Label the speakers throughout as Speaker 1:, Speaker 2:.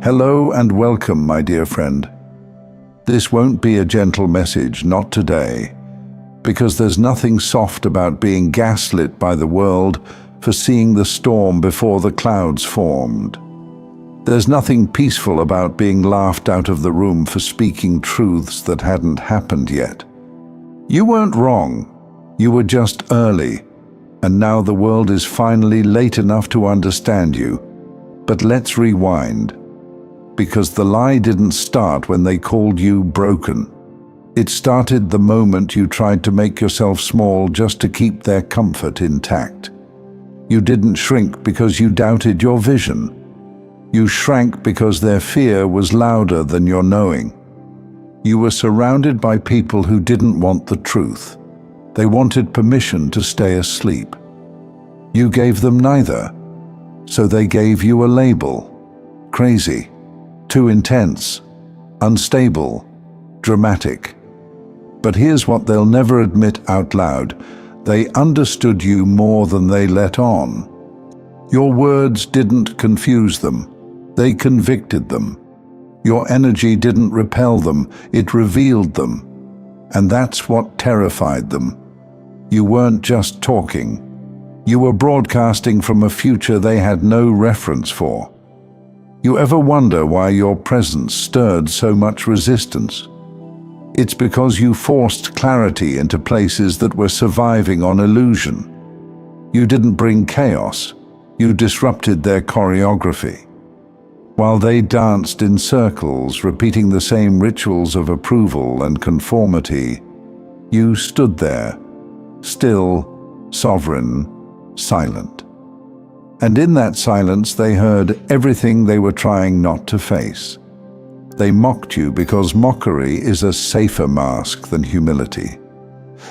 Speaker 1: Hello and welcome, my dear friend. This won't be a gentle message, not today, because there's nothing soft about being gaslit by the world for seeing the storm before the clouds formed. There's nothing peaceful about being laughed out of the room for speaking truths that hadn't happened yet. You weren't wrong, you were just early, and now the world is finally late enough to understand you. But let's rewind. Because the lie didn't start when they called you broken. It started the moment you tried to make yourself small just to keep their comfort intact. You didn't shrink because you doubted your vision. You shrank because their fear was louder than your knowing. You were surrounded by people who didn't want the truth. They wanted permission to stay asleep. You gave them neither, so they gave you a label: crazy, too intense, unstable, dramatic. But here's what they'll never admit out loud. They understood you more than they let on. Your words didn't confuse them, they convicted them. Your energy didn't repel them, it revealed them. And that's what terrified them. You weren't just talking. You were broadcasting from a future they had no reference for. You ever wonder why your presence stirred so much resistance? It's because you forced clarity into places that were surviving on illusion. You didn't bring chaos, you disrupted their choreography. While they danced in circles, repeating the same rituals of approval and conformity, you stood there, still, sovereign, silent. And in that silence they heard everything they were trying not to face. They mocked you because mockery is a safer mask than humility.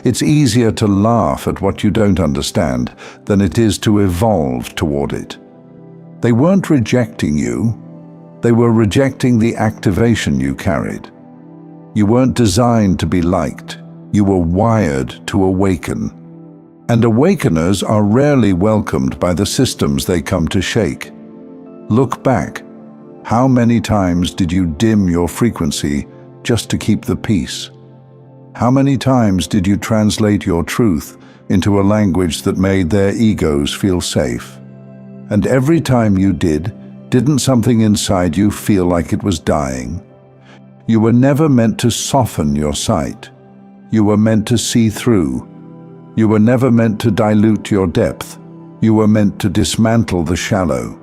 Speaker 1: It's easier to laugh at what you don't understand than it is to evolve toward it. They weren't rejecting you, they were rejecting the activation you carried. You weren't designed to be liked, you were wired to awaken. And awakeners are rarely welcomed by the systems they come to shake. Look back. How many times did you dim your frequency just to keep the peace? How many times did you translate your truth into a language that made their egos feel safe? And every time you did, didn't something inside you feel like it was dying? You were never meant to soften your sight. You were meant to see through. You were never meant to dilute your depth. You were meant to dismantle the shallow.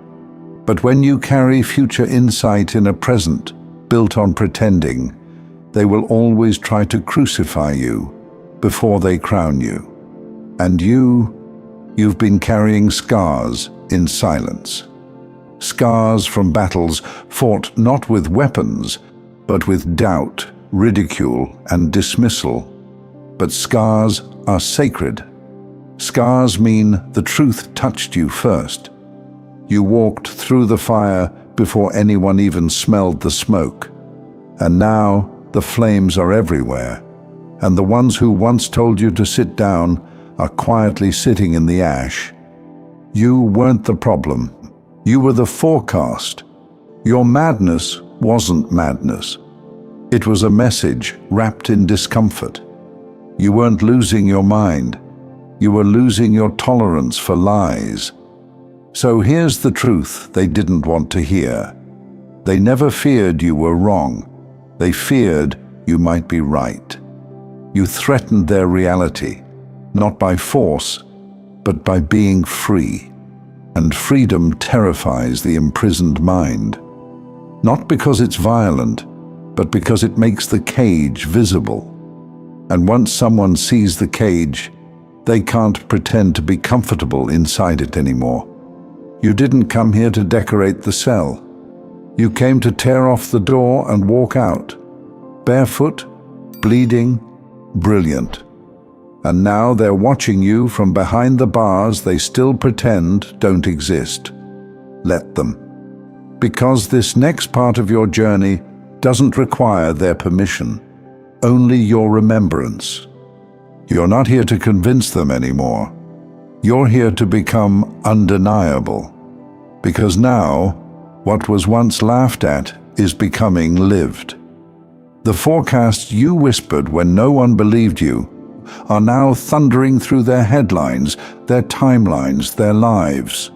Speaker 1: But when you carry future insight in a present built on pretending, they will always try to crucify you before they crown you. And you've been carrying scars in silence. Scars from battles fought not with weapons, but with doubt, ridicule, and dismissal. But scars are sacred. Scars mean the truth touched you first. You walked through the fire before anyone even smelled the smoke. And now the flames are everywhere, and the ones who once told you to sit down are quietly sitting in the ash. You weren't the problem. You were the forecast. Your madness wasn't madness. It was a message wrapped in discomfort. You weren't losing your mind. You were losing your tolerance for lies. So here's the truth they didn't want to hear. They never feared you were wrong. They feared you might be right. You threatened their reality, not by force, but by being free. And freedom terrifies the imprisoned mind. Not because it's violent, but because it makes the cage visible. And once someone sees the cage, they can't pretend to be comfortable inside it anymore. You didn't come here to decorate the cell. You came to tear off the door and walk out. Barefoot, bleeding, brilliant. And now they're watching you from behind the bars they still pretend don't exist. Let them. Because this next part of your journey doesn't require their permission. Only your remembrance. You're not here to convince them anymore. You're here to become undeniable. Because now, What was once laughed at is becoming lived. The forecasts you whispered when no one believed you are now thundering through their headlines, their timelines, their lives.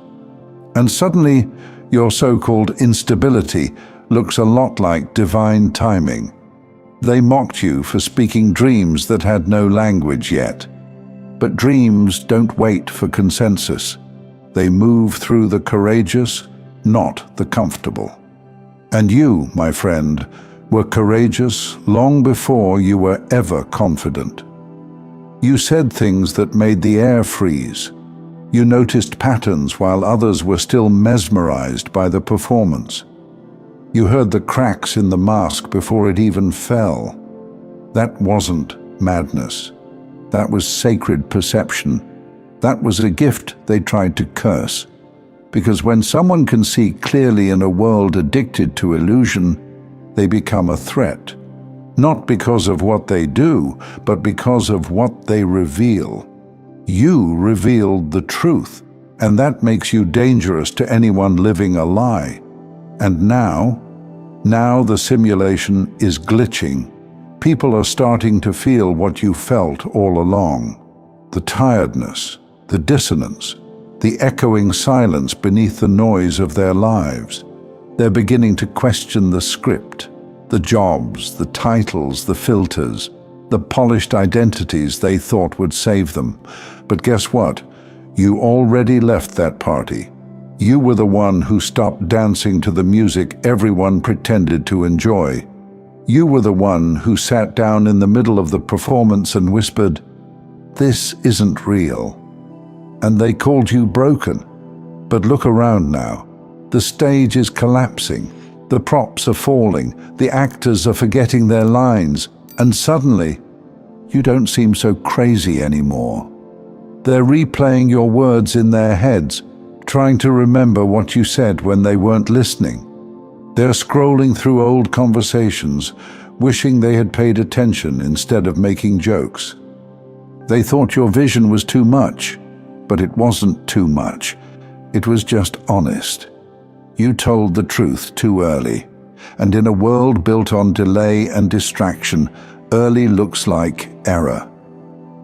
Speaker 1: And suddenly, your so-called instability looks a lot like divine timing. They mocked you for speaking dreams that had no language yet. But dreams don't wait for consensus. They move through the courageous, not the comfortable. And you, my friend, were courageous long before you were ever confident. You said things that made the air freeze. You noticed patterns while others were still mesmerized by the performance. You heard the cracks in the mask before it even fell. That wasn't madness. That was sacred perception. That was a gift they tried to curse. Because when someone can see clearly in a world addicted to illusion, they become a threat. Not because of what they do, but because of what they reveal. You revealed the truth, and that makes you dangerous to anyone living a lie. And now the simulation is glitching. People are starting to feel what you felt all along. The tiredness, the dissonance, the echoing silence beneath the noise of their lives. They're beginning to question the script, the jobs, the titles, the filters, the polished identities they thought would save them. But guess what? You already left that party. You were the one who stopped dancing to the music everyone pretended to enjoy. You were the one who sat down in the middle of the performance and whispered, "This isn't real." And they called you broken. But look around now. The stage is collapsing. The props are falling. The actors are forgetting their lines. And suddenly, you don't seem so crazy anymore. They're replaying your words in their heads, trying to remember what you said when they weren't listening. They're scrolling through old conversations, wishing they had paid attention instead of making jokes. They thought your vision was too much, but it wasn't too much. It was just honest. You told the truth too early, and in a world built on delay and distraction, early looks like error.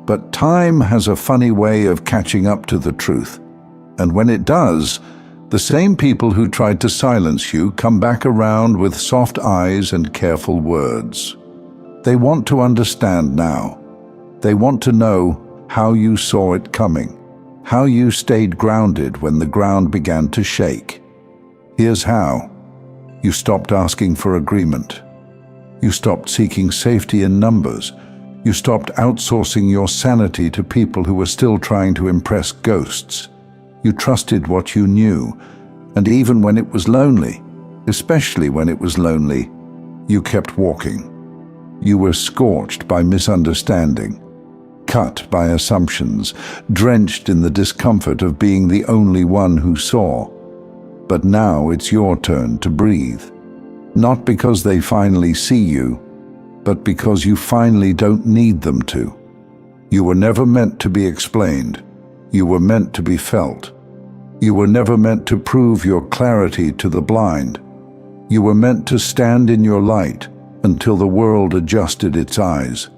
Speaker 1: But time has a funny way of catching up to the truth, and when it does, the same people who tried to silence you come back around with soft eyes and careful words. They want to understand now. They want to know how you saw it coming, how you stayed grounded when the ground began to shake. Here's how. You stopped asking for agreement. You stopped seeking safety in numbers. You stopped outsourcing your sanity to people who were still trying to impress ghosts. You trusted what you knew, and even when it was lonely, especially when it was lonely, you kept walking. You were scorched by misunderstanding, cut by assumptions, drenched in the discomfort of being the only one who saw. But now it's your turn to breathe. Not because they finally see you, but because you finally don't need them to. You were never meant to be explained. You were meant to be felt. You were never meant to prove your clarity to the blind. You were meant to stand in your light until the world adjusted its eyes.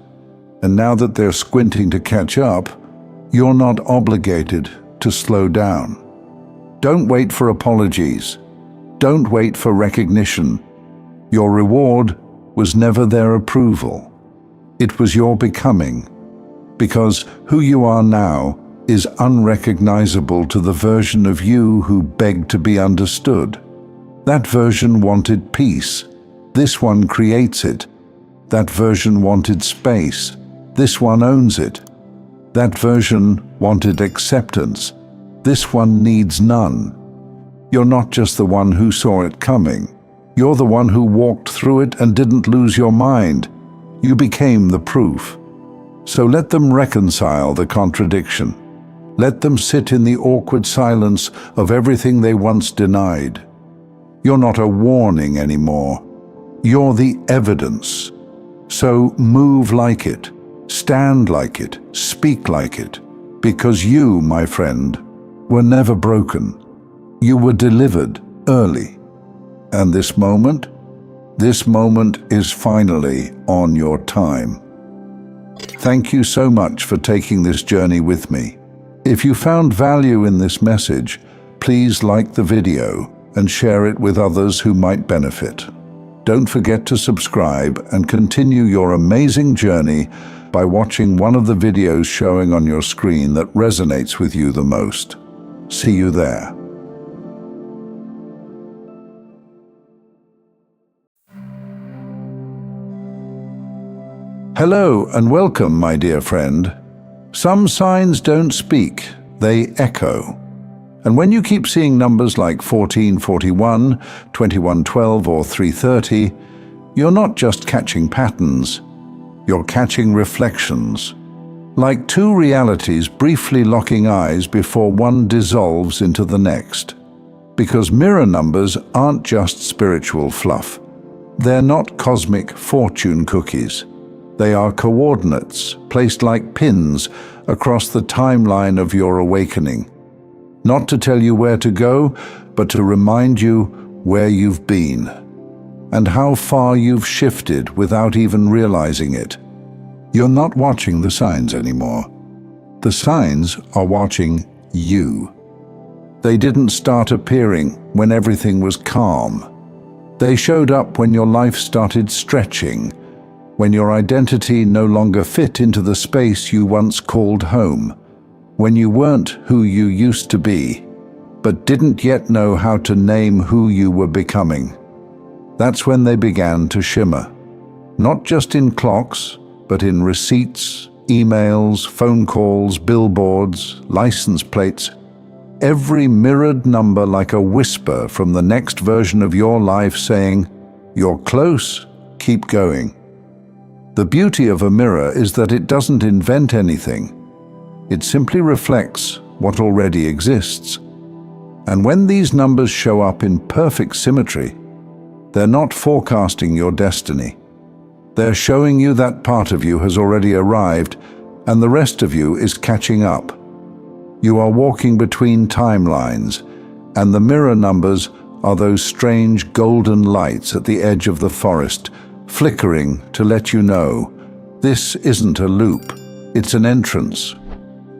Speaker 1: And now that they're squinting to catch up, you're not obligated to slow down. Don't wait for apologies. Don't wait for recognition. Your reward was never their approval. It was your becoming, because who you are now is unrecognizable to the version of you who begged to be understood. That version wanted peace. This one creates it. That version wanted space. This one owns it. That version wanted acceptance. This one needs none. You're not just the one who saw it coming. You're the one who walked through it and didn't lose your mind. You became the proof. So let them reconcile the contradiction. Let them sit in the awkward silence of everything they once denied. You're not a warning anymore. You're the evidence. So move like it, stand like it, speak like it, because you, my friend, were never broken. You were delivered early. And this moment is finally on your time. Thank you so much for taking this journey with me. If you found value in this message, please like the video and share it with others who might benefit. Don't forget to subscribe and continue your amazing journey by watching one of the videos showing on your screen that resonates with you the most. See you there. Hello and welcome, my dear friend. Some signs don't speak, they echo. And when you keep seeing numbers like 1441, 2112 or 330, you're not just catching patterns, you're catching reflections. Like two realities briefly locking eyes before one dissolves into the next. Because mirror numbers aren't just spiritual fluff. They're not cosmic fortune cookies. They are coordinates, placed like pins across the timeline of your awakening. Not to tell you where to go, but to remind you where you've been, and how far you've shifted without even realizing it. You're not watching the signs anymore. The signs are watching you. They didn't start appearing when everything was calm. They showed up when your life started stretching, when your identity no longer fit into the space you once called home, when you weren't who you used to be, but didn't yet know how to name who you were becoming. That's when they began to shimmer, not just in clocks, but in receipts, emails, phone calls, billboards, license plates. Every mirrored number like a whisper from the next version of your life saying, "You're close, keep going." The beauty of a mirror is that it doesn't invent anything. It simply reflects what already exists. And when these numbers show up in perfect symmetry, they're not forecasting your destiny. They're showing you that part of you has already arrived and the rest of you is catching up. You are walking between timelines, and the mirror numbers are those strange golden lights at the edge of the forest, flickering to let you know this isn't a loop, it's an entrance.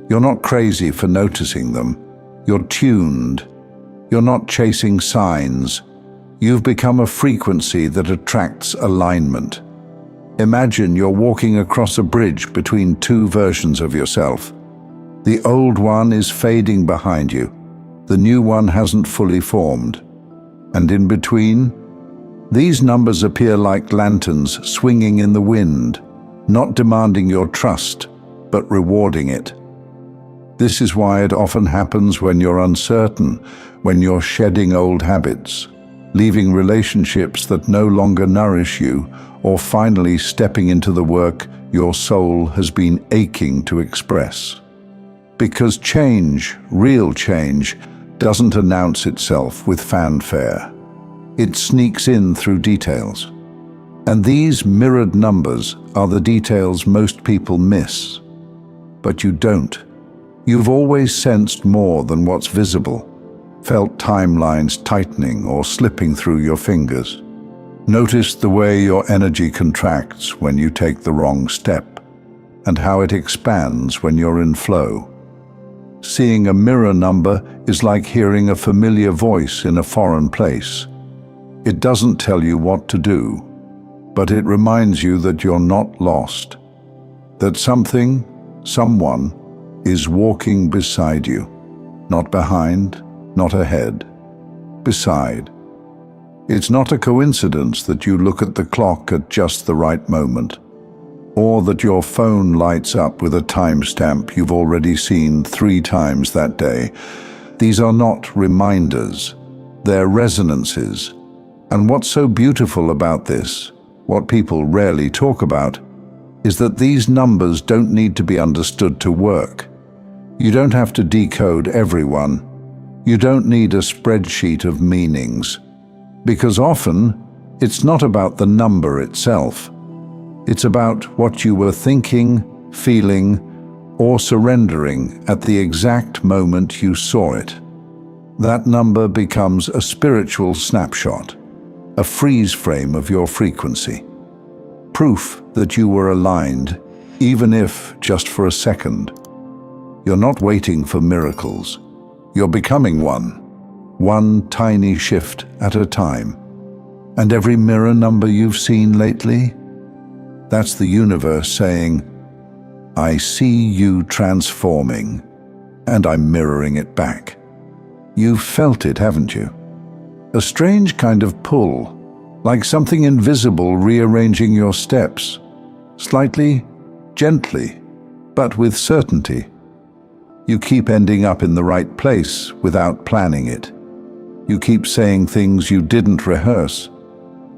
Speaker 1: You're not crazy for noticing them. You're tuned. You're not chasing signs. You've become a frequency that attracts alignment. Imagine you're walking across a bridge between two versions of yourself. The old one is fading behind you. The new one hasn't fully formed. And in between, these numbers appear like lanterns swinging in the wind, not demanding your trust, but rewarding it. This is why it often happens when you're uncertain, when you're shedding old habits, leaving relationships that no longer nourish you, or finally stepping into the work your soul has been aching to express. Because change, real change, doesn't announce itself with fanfare. It sneaks in through details. And these mirrored numbers are the details most people miss. But you don't. You've always sensed more than what's visible, felt timelines tightening or slipping through your fingers. Noticed the way your energy contracts when you take the wrong step, and how it expands when you're in flow. Seeing a mirror number is like hearing a familiar voice in a foreign place. It doesn't tell you what to do, but it reminds you that you're not lost, that something, someone, is walking beside you, not behind, not ahead, beside. It's not a coincidence that you look at the clock at just the right moment, or that your phone lights up with a timestamp you've already seen 3 times that day. These are not reminders, they're resonances. And what's so beautiful about this, what people rarely talk about, is that these numbers don't need to be understood to work. You don't have to decode everyone. You don't need a spreadsheet of meanings. Because often, it's not about the number itself. It's about what you were thinking, feeling, or surrendering at the exact moment you saw it. That number becomes a spiritual snapshot, a freeze frame of your frequency. Proof that you were aligned, even if just for a second. You're not waiting for miracles. You're becoming one tiny shift at a time. And every mirror number you've seen lately, that's the universe saying, I see you transforming, and I'm mirroring it back. You've felt it, haven't you? A strange kind of pull, like something invisible rearranging your steps, slightly, gently, but with certainty. You keep ending up in the right place without planning it. You keep saying things you didn't rehearse,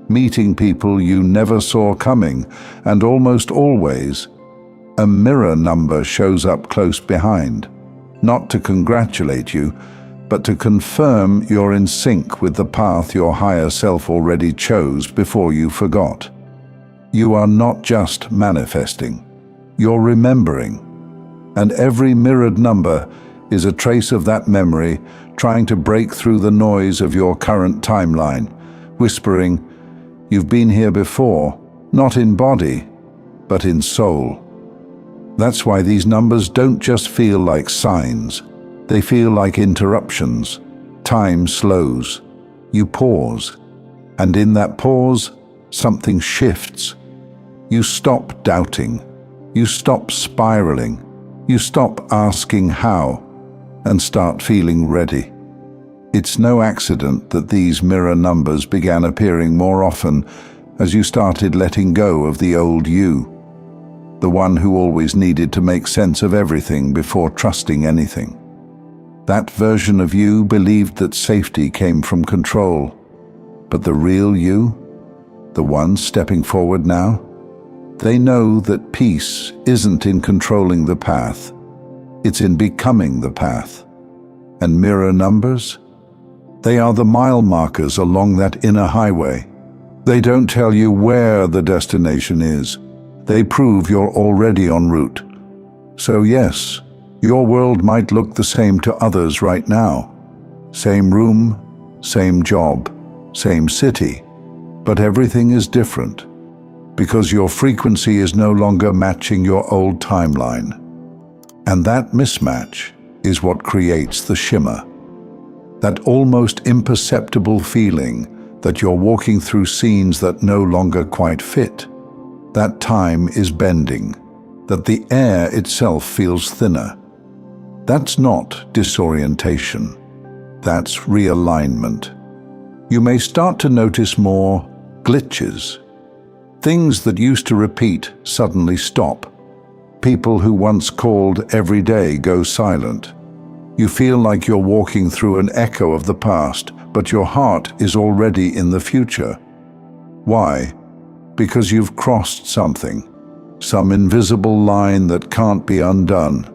Speaker 1: meeting people you never saw coming, and almost always, a mirror number shows up close behind, not to congratulate you, but to confirm you're in sync with the path your higher self already chose before you forgot. You are not just manifesting, you're remembering. And every mirrored number is a trace of that memory trying to break through the noise of your current timeline, whispering, you've been here before, not in body, but in soul. That's why these numbers don't just feel like signs. They feel like interruptions. Time slows. You pause. And in that pause, something shifts. You stop doubting. You stop spiraling. You stop asking how, and start feeling ready. It's no accident that these mirror numbers began appearing more often as you started letting go of the old you, the one who always needed to make sense of everything before trusting anything. That version of you believed that safety came from control, but the real you, the one stepping forward now, they know that peace isn't in controlling the path, it's in becoming the path. And mirror numbers? They are the mile markers along that inner highway. They don't tell you where the destination is. They prove you're already en route. So yes, your world might look the same to others right now. Same room, same job, same city. But everything is different, because your frequency is no longer matching your old timeline. And that mismatch is what creates the shimmer. That almost imperceptible feeling that you're walking through scenes that no longer quite fit. That time is bending, that the air itself feels thinner. That's not disorientation. That's realignment. You may start to notice more glitches. Things that used to repeat suddenly stop. People who once called every day go silent. You feel like you're walking through an echo of the past, but your heart is already in the future. Why? Because you've crossed something, some invisible line that can't be undone.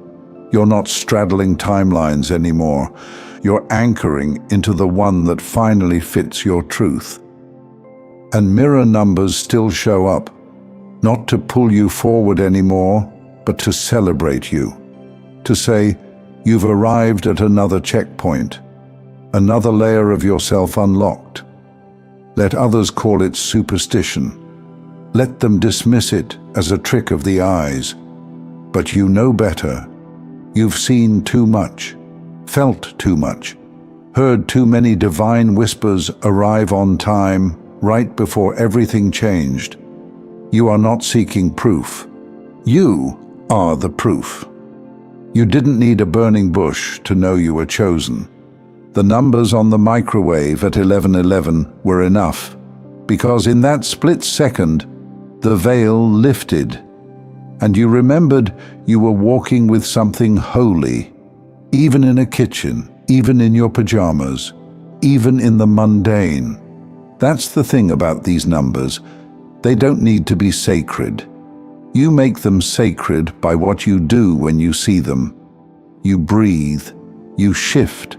Speaker 1: You're not straddling timelines anymore. You're anchoring into the one that finally fits your truth. And mirror numbers still show up, not to pull you forward anymore, but to celebrate you. To say, you've arrived at another checkpoint, another layer of yourself unlocked. Let others call it superstition. Let them dismiss it as a trick of the eyes. But you know better. You've seen too much, felt too much, heard too many divine whispers arrive on time, right before everything changed. You are not seeking proof. You are the proof. You didn't need a burning bush to know you were chosen. The numbers on the microwave at 11:11 were enough, because in that split second, the veil lifted, and you remembered you were walking with something holy, even in a kitchen, even in your pajamas, even in the mundane. That's the thing about these numbers. They don't need to be sacred. You make them sacred by what you do when you see them. You breathe, you shift,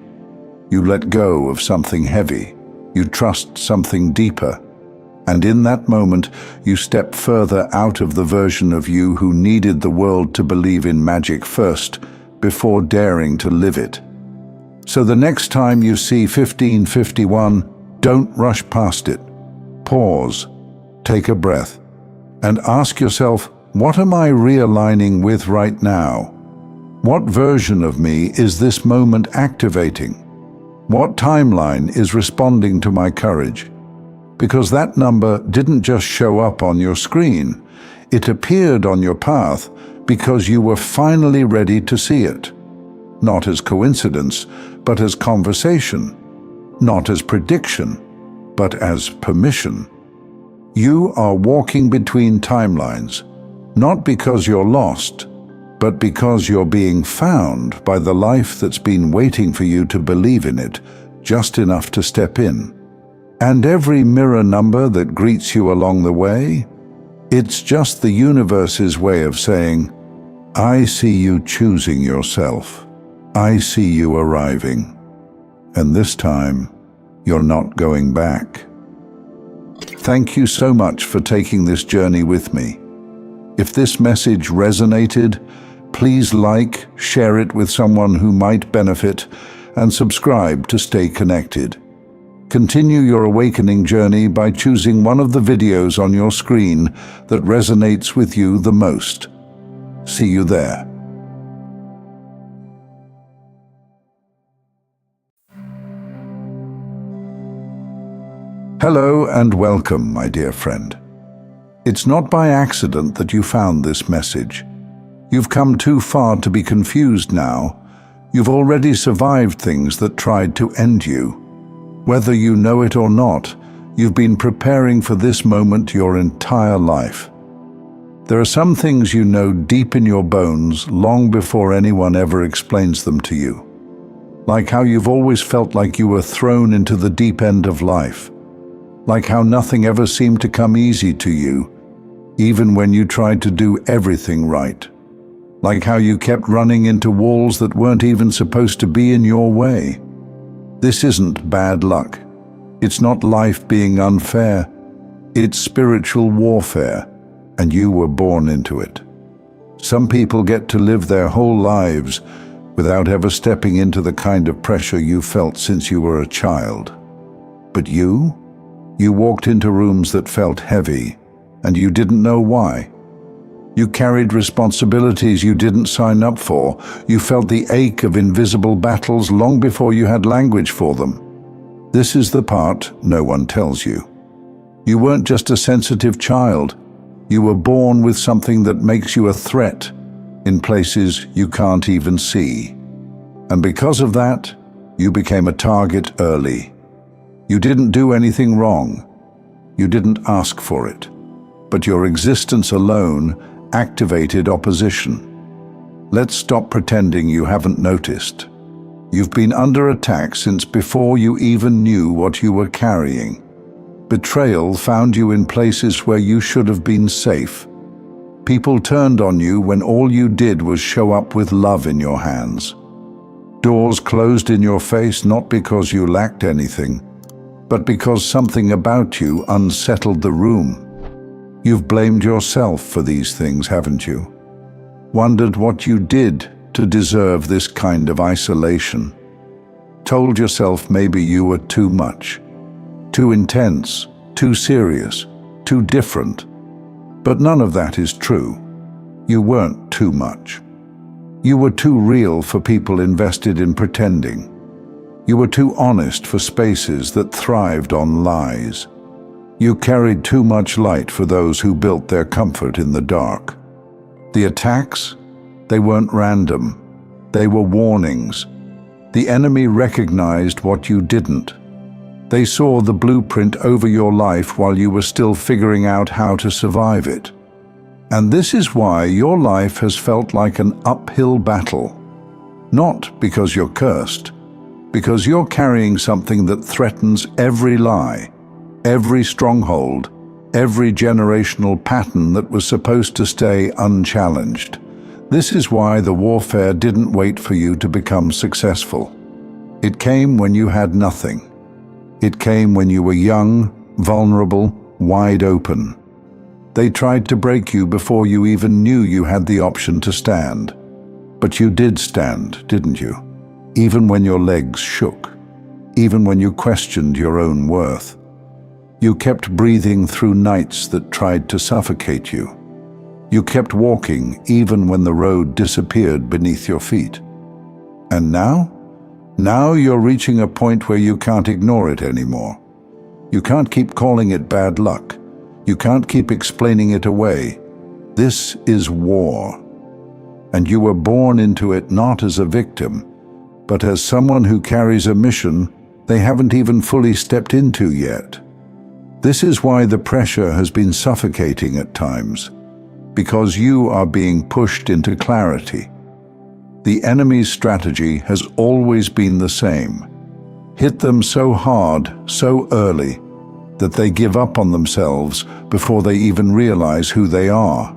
Speaker 1: you let go of something heavy, you trust something deeper. And in that moment, you step further out of the version of you who needed the world to believe in magic first, before daring to live it. So the next time you see 1551, don't rush past it. pause, take a breath, and ask yourself, what am I realigning with right now? What version of me is this moment activating? What timeline is responding to my courage? Because that number didn't just show up on your screen, it appeared on your path because you were finally ready to see it. Not as coincidence, but as conversation. Not as prediction, but as permission. You are walking between timelines, not because you're lost, but because you're being found by the life that's been waiting for you to believe in it, just enough to step in. And every mirror number that greets you along the way, it's just the universe's way of saying, I see you choosing yourself. I see you arriving. And this time, you're not going back. Thank you so much for taking this journey with me. If this message resonated, please like, share it with someone who might benefit, and subscribe to stay connected. Continue your awakening journey by choosing one of the videos on your screen that resonates with you the most. See you there. Hello and welcome, my dear friend. It's not by accident that you found this message. You've come too far to be confused now. You've already survived things that tried to end you. Whether you know it or not, you've been preparing for this moment your entire life. There are some things you know deep in your bones long before anyone ever explains them to you. Like how you've always felt like you were thrown into the deep end of life. Like how nothing ever seemed to come easy to you, even when you tried to do everything right. Like how you kept running into walls that weren't even supposed to be in your way. This isn't bad luck. It's not life being unfair. It's spiritual warfare, and you were born into it. Some people get to live their whole lives without ever stepping into the kind of pressure you felt since you were a child. But you walked into rooms that felt heavy, and you didn't know why. You carried responsibilities you didn't sign up for. You felt the ache of invisible battles long before you had language for them. This is the part no one tells you. You weren't just a sensitive child. You were born with something that makes you a threat in places you can't even see. And because of that, you became a target early. You didn't do anything wrong. You didn't ask for it. But your existence alone activated opposition. Let's stop pretending you haven't noticed. You've been under attack since before you even knew what you were carrying. Betrayal found you in places where you should have been safe. People turned on you when all you did was show up with love in your hands. Doors closed in your face not because you lacked anything, but because something about you unsettled the room. You've blamed yourself for these things, haven't you? Wondered what you did to deserve this kind of isolation. Told yourself maybe you were too much, too intense, too serious, too different. But none of that is true. You weren't too much. You were too real for people invested in pretending. You were too honest for spaces that thrived on lies. You carried too much light for those who built their comfort in the dark. The attacks, they weren't random. They were warnings. The enemy recognized what you didn't. They saw the blueprint over your life while you were still figuring out how to survive it. And this is why your life has felt like an uphill battle. Not because you're cursed, because you're carrying something that threatens every lie, every stronghold, every generational pattern that was supposed to stay unchallenged. This is why the warfare didn't wait for you to become successful. It came when you had nothing. It came when you were young, vulnerable, wide open. They tried to break you before you even knew you had the option to stand. But you did stand, didn't you? Even when your legs shook. Even when you questioned your own worth. You kept breathing through nights that tried to suffocate you. You kept walking even when the road disappeared beneath your feet. And now? Now you're reaching a point where you can't ignore it anymore. You can't keep calling it bad luck. You can't keep explaining it away. This is war. And you were born into it not as a victim, but as someone who carries a mission they haven't even fully stepped into yet. This is why the pressure has been suffocating at times, because you are being pushed into clarity. The enemy's strategy has always been the same. Hit them so hard, so early, that they give up on themselves before they even realize who they are.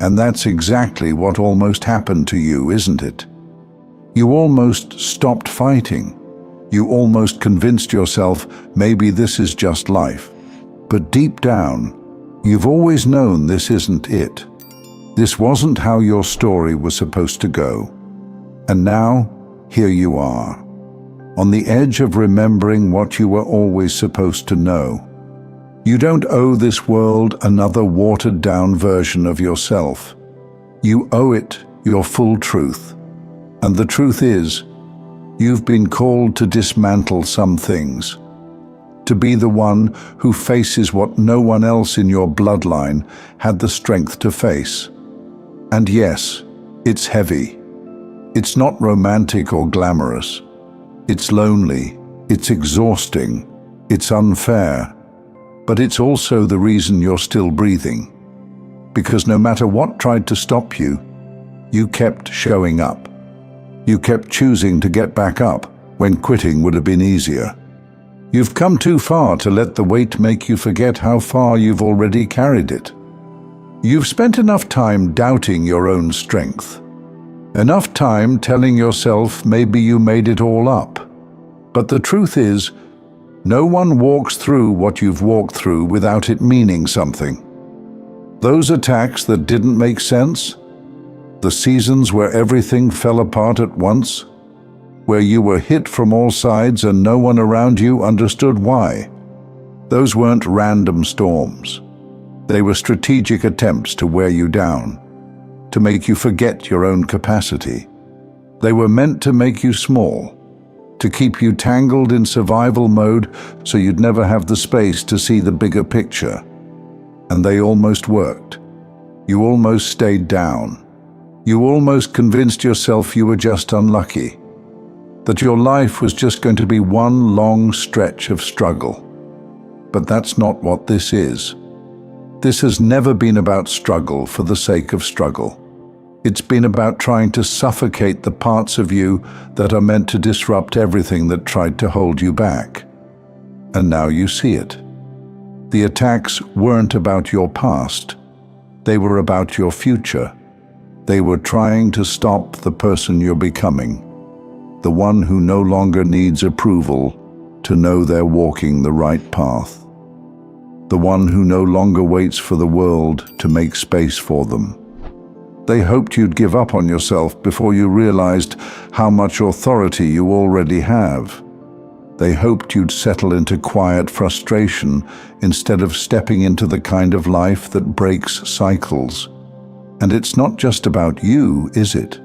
Speaker 1: And that's exactly what almost happened to you, isn't it? You almost stopped fighting. You almost convinced yourself maybe this is just life. But deep down, you've always known this isn't it. This wasn't how your story was supposed to go. And now, here you are, on the edge of remembering what you were always supposed to know. You don't owe this world another watered-down version of yourself. You owe it your full truth. And the truth is, you've been called to dismantle some things, to be the one who faces what no one else in your bloodline had the strength to face. And yes, it's heavy. It's not romantic or glamorous. It's lonely, it's exhausting, it's unfair, but it's also the reason you're still breathing. Because no matter what tried to stop you, you kept showing up. You kept choosing to get back up when quitting would have been easier. You've come too far to let the weight make you forget how far you've already carried it. You've spent enough time doubting your own strength. Enough time telling yourself maybe you made it all up. But the truth is, no one walks through what you've walked through without it meaning something. Those attacks that didn't make sense, the seasons where everything fell apart at once, where you were hit from all sides and no one around you understood why. Those weren't random storms. They were strategic attempts to wear you down, to make you forget your own capacity. They were meant to make you small, to keep you tangled in survival mode so you'd never have the space to see the bigger picture. And they almost worked. You almost stayed down. You almost convinced yourself you were just unlucky, that your life was just going to be one long stretch of struggle. But that's not what this is. This has never been about struggle for the sake of struggle. It's been about trying to suffocate the parts of you that are meant to disrupt everything that tried to hold you back. And now you see it. The attacks weren't about your past. They were about your future. They were trying to stop the person you're becoming, the one who no longer needs approval to know they're walking the right path, the one who no longer waits for the world to make space for them. They hoped you'd give up on yourself before you realized how much authority you already have. They hoped you'd settle into quiet frustration instead of stepping into the kind of life that breaks cycles. And it's not just about you, is it?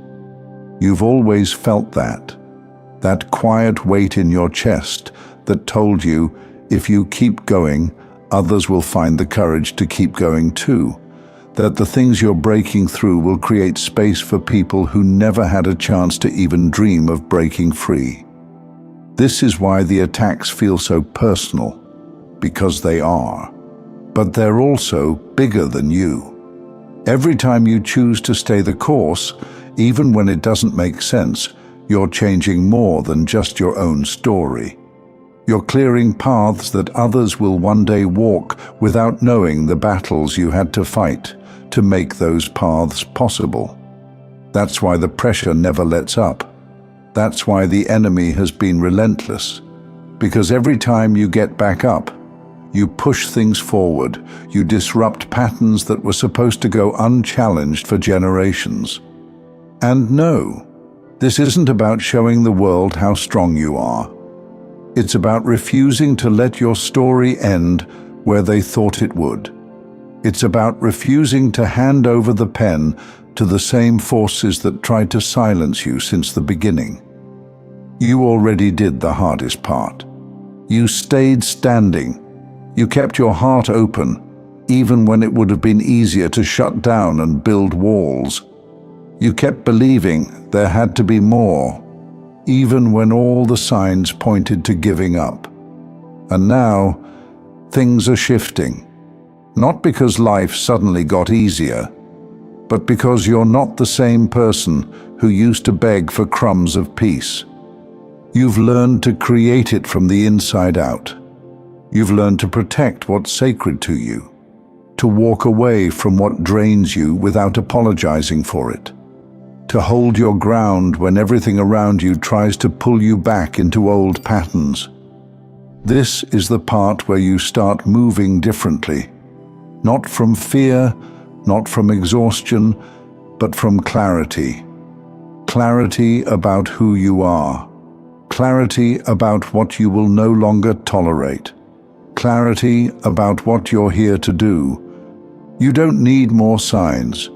Speaker 1: You've always felt that quiet weight in your chest that told you, if you keep going, others will find the courage to keep going too. That the things you're breaking through will create space for people who never had a chance to even dream of breaking free. This is why the attacks feel so personal, because they are. But they're also bigger than you. Every time you choose to stay the course, even when it doesn't make sense, you're changing more than just your own story. You're clearing paths that others will one day walk without knowing the battles you had to fight to make those paths possible. That's why the pressure never lets up. That's why the enemy has been relentless. Because every time you get back up, you push things forward, you disrupt patterns that were supposed to go unchallenged for generations. And no, this isn't about showing the world how strong you are. It's about refusing to let your story end where they thought it would. It's about refusing to hand over the pen to the same forces that tried to silence you since the beginning. You already did the hardest part. You stayed standing. You kept your heart open, even when it would have been easier to shut down and build walls. You kept believing there had to be more, even when all the signs pointed to giving up. And now, things are shifting. Not because life suddenly got easier, but because you're not the same person who used to beg for crumbs of peace. You've learned to create it from the inside out. You've learned to protect what's sacred to you, to walk away from what drains you without apologizing for it, to hold your ground when everything around you tries to pull you back into old patterns. This is the part where you start moving differently, not from fear, not from exhaustion, but from clarity. Clarity about who you are. Clarity about what you will no longer tolerate. Clarity about what you're here to do. You don't need more signs.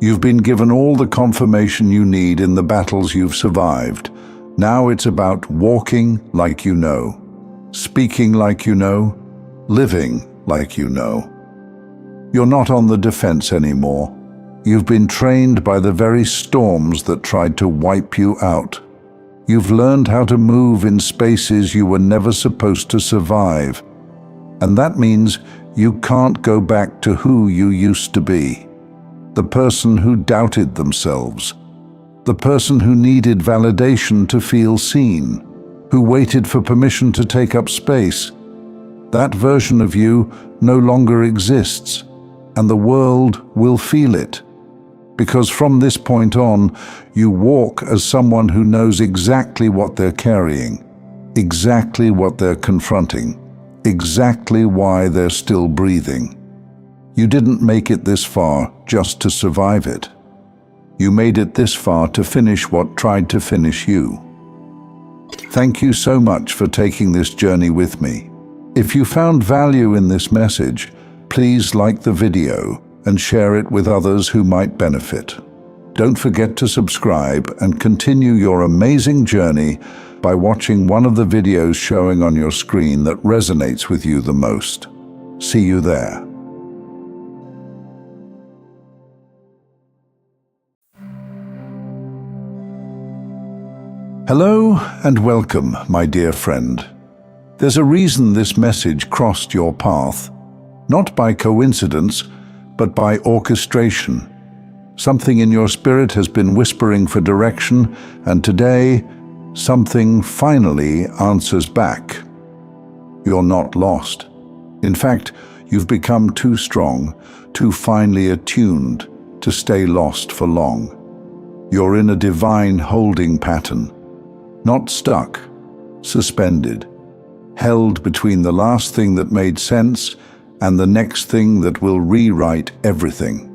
Speaker 1: You've been given all the confirmation you need in the battles you've survived. Now it's about walking like you know, speaking like you know, living like you know. You're not on the defense anymore. You've been trained by the very storms that tried to wipe you out. You've learned how to move in spaces you were never supposed to survive. And that means you can't go back to who you used to be. The person who doubted themselves. The person who needed validation to feel seen. Who waited for permission to take up space. That version of you no longer exists. And the world will feel it. Because from this point on, you walk as someone who knows exactly what they're carrying, exactly what they're confronting, exactly why they're still breathing. You didn't make it this far just to survive it. You made it this far to finish what tried to finish you. Thank you so much for taking this journey with me. If you found value in this message, please like the video and share it with others who might benefit. Don't forget to subscribe and continue your amazing journey by watching one of the videos showing on your screen that resonates with you the most. See you there. Hello and welcome, my dear friend. There's a reason this message crossed your path. Not by coincidence, but by orchestration. Something in your spirit has been whispering for direction, and today, something finally answers back. You're not lost. In fact, you've become too strong, too finely attuned to stay lost for long. You're in a divine holding pattern, not stuck, suspended, held between the last thing that made sense and the next thing that will rewrite everything.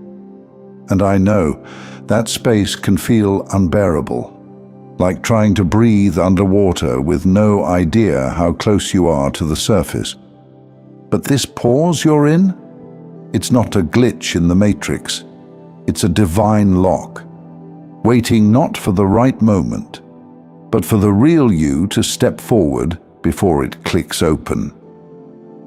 Speaker 1: And I know that space can feel unbearable, like trying to breathe underwater with no idea how close you are to the surface. But this pause you're in, it's not a glitch in the matrix. It's a divine lock, waiting not for the right moment, but for the real you to step forward before it clicks open.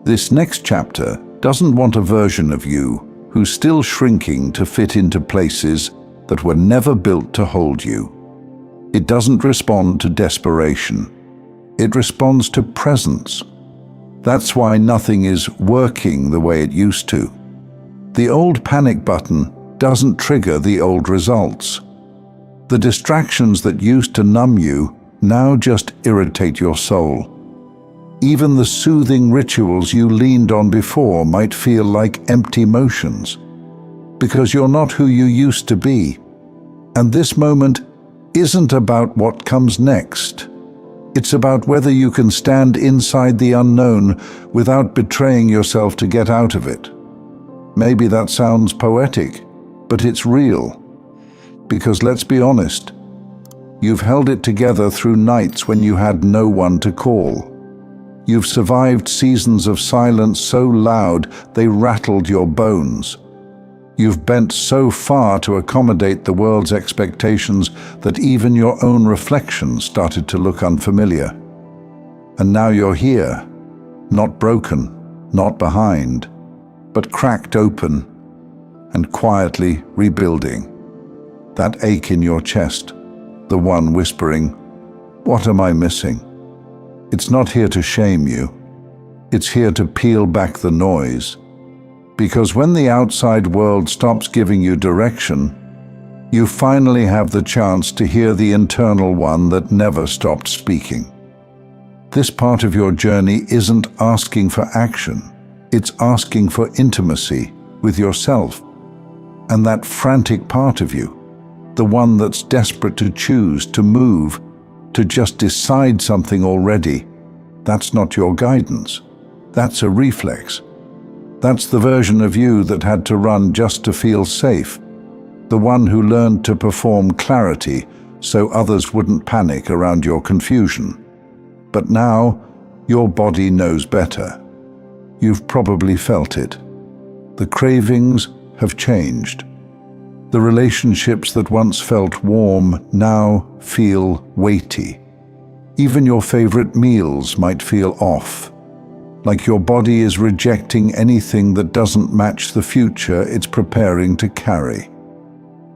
Speaker 1: This next chapter doesn't want a version of you who's still shrinking to fit into places that were never built to hold you. It doesn't respond to desperation. It responds to presence. That's why nothing is working the way it used to. The old panic button doesn't trigger the old results. The distractions that used to numb you now just irritate your soul. Even the soothing rituals you leaned on before might feel like empty motions, because you're not who you used to be. And this moment isn't about what comes next. It's about whether you can stand inside the unknown without betraying yourself to get out of it. Maybe that sounds poetic, but it's real. Because let's be honest, you've held it together through nights when you had no one to call. You've survived seasons of silence so loud they rattled your bones. You've bent so far to accommodate the world's expectations that even your own reflections started to look unfamiliar. And now you're here, not broken, not behind, but cracked open and quietly rebuilding. That ache in your chest, the one whispering, "What am I missing?" It's not here to shame you. It's here to peel back the noise. Because when the outside world stops giving you direction, you finally have the chance to hear the internal one that never stopped speaking. This part of your journey isn't asking for action. It's asking for intimacy with yourself. And that frantic part of you, the one that's desperate to choose, to move, to just decide something already, that's not your guidance. That's a reflex. That's the version of you that had to run just to feel safe, the one who learned to perform clarity so others wouldn't panic around your confusion. But now, your body knows better. You've probably felt it. The cravings have changed. The relationships that once felt warm now feel weighty. Even your favorite meals might feel off, like your body is rejecting anything that doesn't match the future it's preparing to carry.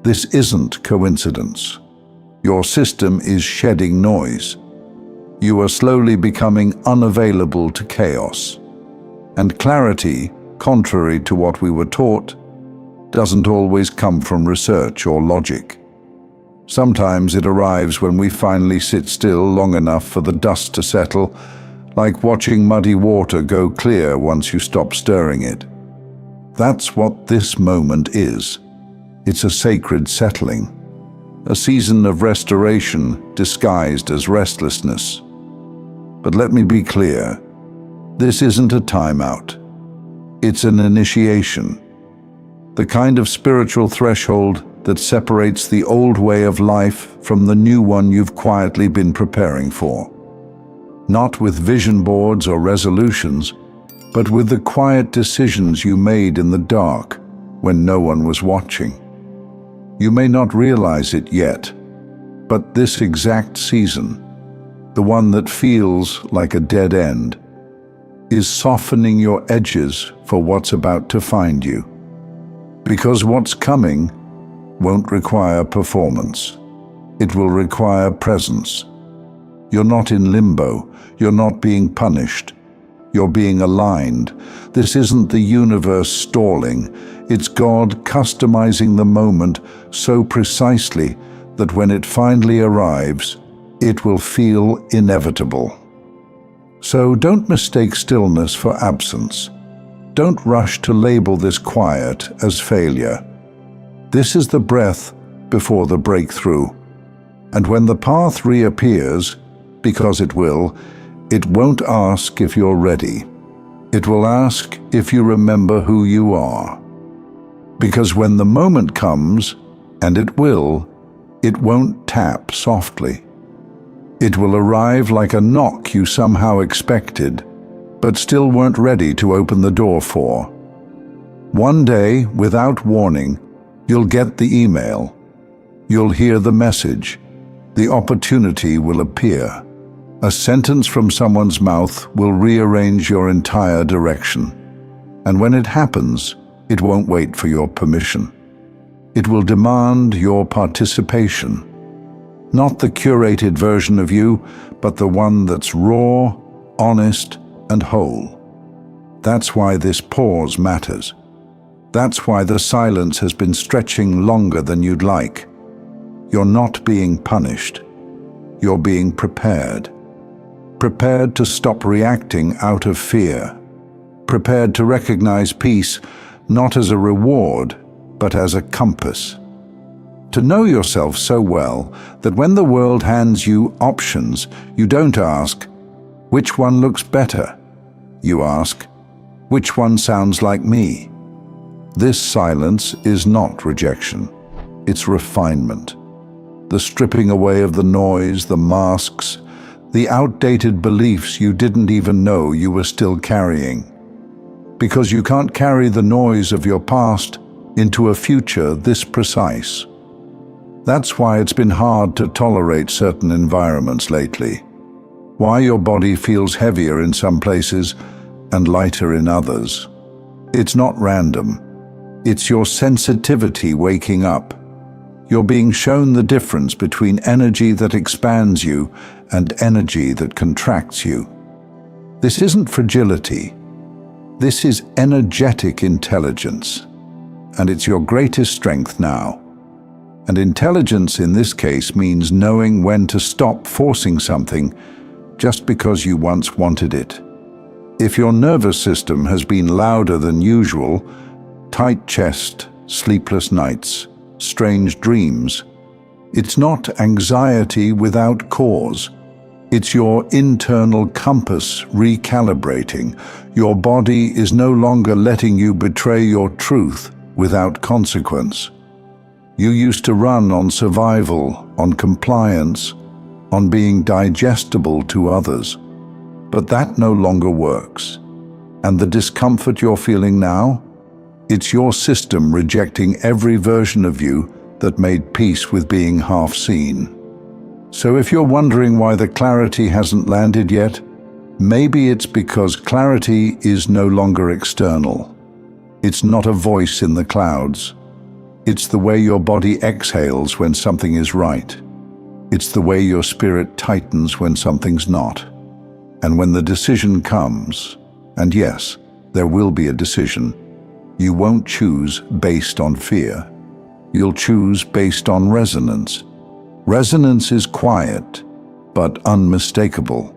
Speaker 1: This isn't coincidence. Your system is shedding noise. You are slowly becoming unavailable to chaos. And clarity, contrary to what we were taught, doesn't always come from research or logic. Sometimes it arrives when we finally sit still long enough for the dust to settle, like watching muddy water go clear once you stop stirring it. That's what this moment is. It's a sacred settling, a season of restoration disguised as restlessness. But let me be clear, this isn't a timeout. It's an initiation, the kind of spiritual threshold that separates the old way of life from the new one you've quietly been preparing for. Not with vision boards or resolutions, but with the quiet decisions you made in the dark when no one was watching. You may not realize it yet, but this exact season, the one that feels like a dead end, is softening your edges for what's about to find you. Because what's coming won't require performance. It will require presence. You're not in limbo. You're not being punished. You're being aligned. This isn't the universe stalling. It's God customizing the moment so precisely that when it finally arrives, it will feel inevitable. So don't mistake stillness for absence. Don't rush to label this quiet as failure. This is the breath before the breakthrough. And when the path reappears, because it won't ask if you're ready. It will ask if you remember who you are. Because when the moment comes, and it won't tap softly. It will arrive like a knock you somehow expected, but still weren't ready to open the door for. One day, without warning, you'll get the email. You'll hear the message. The opportunity will appear. A sentence from someone's mouth will rearrange your entire direction. And when it happens, it won't wait for your permission. It will demand your participation. Not the curated version of you, but the one that's raw, honest, and whole. That's why this pause matters. That's why the silence has been stretching longer than you'd like. You're not being punished. You're being prepared. Prepared to stop reacting out of fear. Prepared to recognize peace not as a reward, but as a compass. To know yourself so well that when the world hands you options, you don't ask, which one looks better? You ask, which one sounds like me? This silence is not rejection. It's refinement. The stripping away of the noise, the masks, the outdated beliefs you didn't even know you were still carrying. Because you can't carry the noise of your past into a future this precise. That's why it's been hard to tolerate certain environments lately. Why your body feels heavier in some places and lighter in others. It's not random. It's your sensitivity waking up. You're being shown the difference between energy that expands you and energy that contracts you. This isn't fragility. This is energetic intelligence. And it's your greatest strength now. And intelligence in this case means knowing when to stop forcing something just because you once wanted it. If your nervous system has been louder than usual, tight chest, sleepless nights, strange dreams, it's not anxiety without cause. It's your internal compass recalibrating. Your body is no longer letting you betray your truth without consequence. You used to run on survival, on compliance, on being digestible to others. But that no longer works. And the discomfort you're feeling now? It's your system rejecting every version of you that made peace with being half seen. So if you're wondering why the clarity hasn't landed yet, maybe it's because clarity is no longer external. It's not a voice in the clouds. It's the way your body exhales when something is right. It's the way your spirit tightens when something's not. And when the decision comes, and yes, there will be a decision, you won't choose based on fear. You'll choose based on resonance. Resonance is quiet, but unmistakable.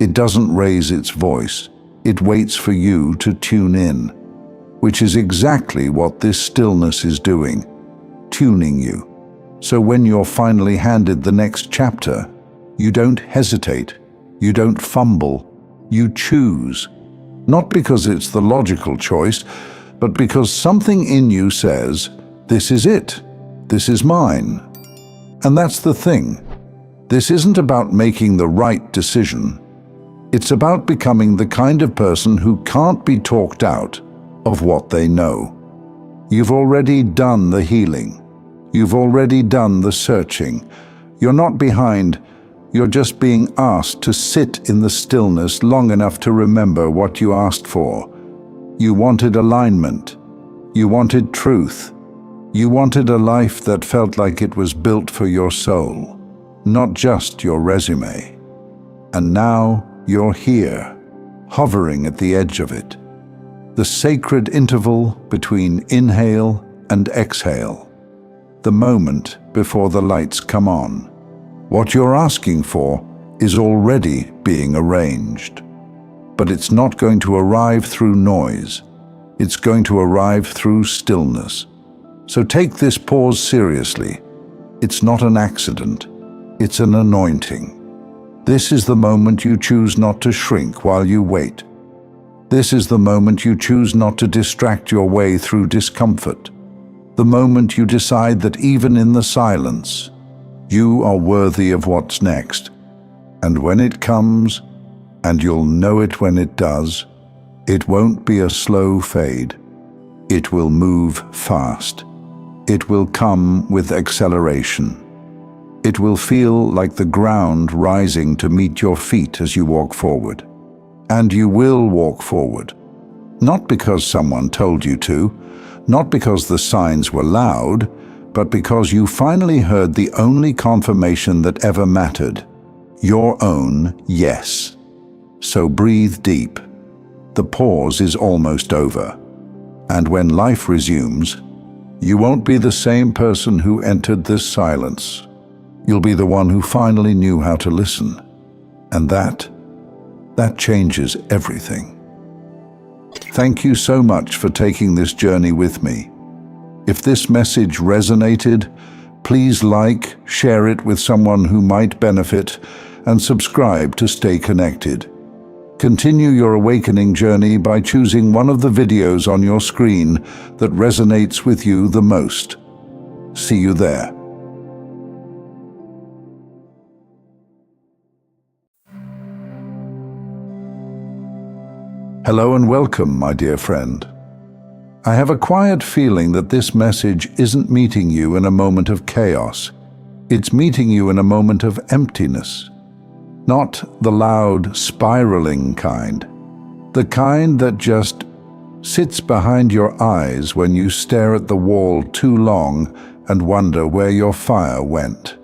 Speaker 1: It doesn't raise its voice. It waits for you to tune in, which is exactly what this stillness is doing, tuning you. So when you're finally handed the next chapter, you don't hesitate, you don't fumble, you choose. Not because it's the logical choice, but because something in you says, this is it, this is mine. And that's the thing. This isn't about making the right decision. It's about becoming the kind of person who can't be talked out of what they know. You've already done the healing. You've already done the searching. You're not behind. You're just being asked to sit in the stillness long enough to remember what you asked for. You wanted alignment. You wanted truth. You wanted a life that felt like it was built for your soul, not just your resume. And now you're here, hovering at the edge of it. The sacred interval between inhale and exhale. The moment before the lights come on. What you're asking for is already being arranged. But it's not going to arrive through noise. It's going to arrive through stillness. So take this pause seriously. It's not an accident. It's an anointing. This is the moment you choose not to shrink while you wait. This is the moment you choose not to distract your way through discomfort. The moment you decide that even in the silence, you are worthy of what's next. And when it comes, and you'll know it when it does, it won't be a slow fade. It will move fast. It will come with acceleration. It will feel like the ground rising to meet your feet as you walk forward. And you will walk forward. Not because someone told you to, not because the signs were loud, but because you finally heard the only confirmation that ever mattered, your own yes. So breathe deep. The pause is almost over. And when life resumes, you won't be the same person who entered this silence. You'll be the one who finally knew how to listen. And that changes everything. Thank you so much for taking this journey with me. If this message resonated, please like, share it with someone who might benefit, and subscribe to stay connected. Continue your awakening journey by choosing one of the videos on your screen that resonates with you the most. See you there. Hello and welcome, my dear friend. I have a quiet feeling that this message isn't meeting you in a moment of chaos. It's meeting you in a moment of emptiness. Not the loud, spiraling kind. The kind that just sits behind your eyes when you stare at the wall too long and wonder where your fire went.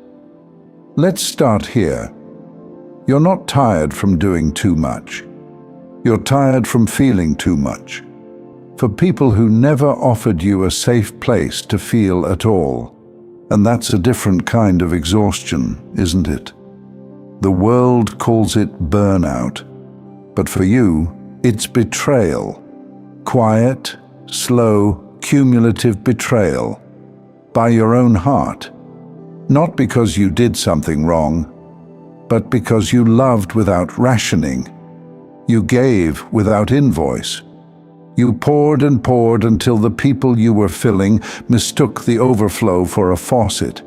Speaker 1: Let's start here. You're not tired from doing too much. You're tired from feeling too much. For people who never offered you a safe place to feel at all. And that's a different kind of exhaustion, isn't it? The world calls it burnout. But for you, it's betrayal. Quiet, slow, cumulative betrayal. By your own heart. Not because you did something wrong, but because you loved without rationing. You gave without invoice. You poured and poured until the people you were filling mistook the overflow for a faucet.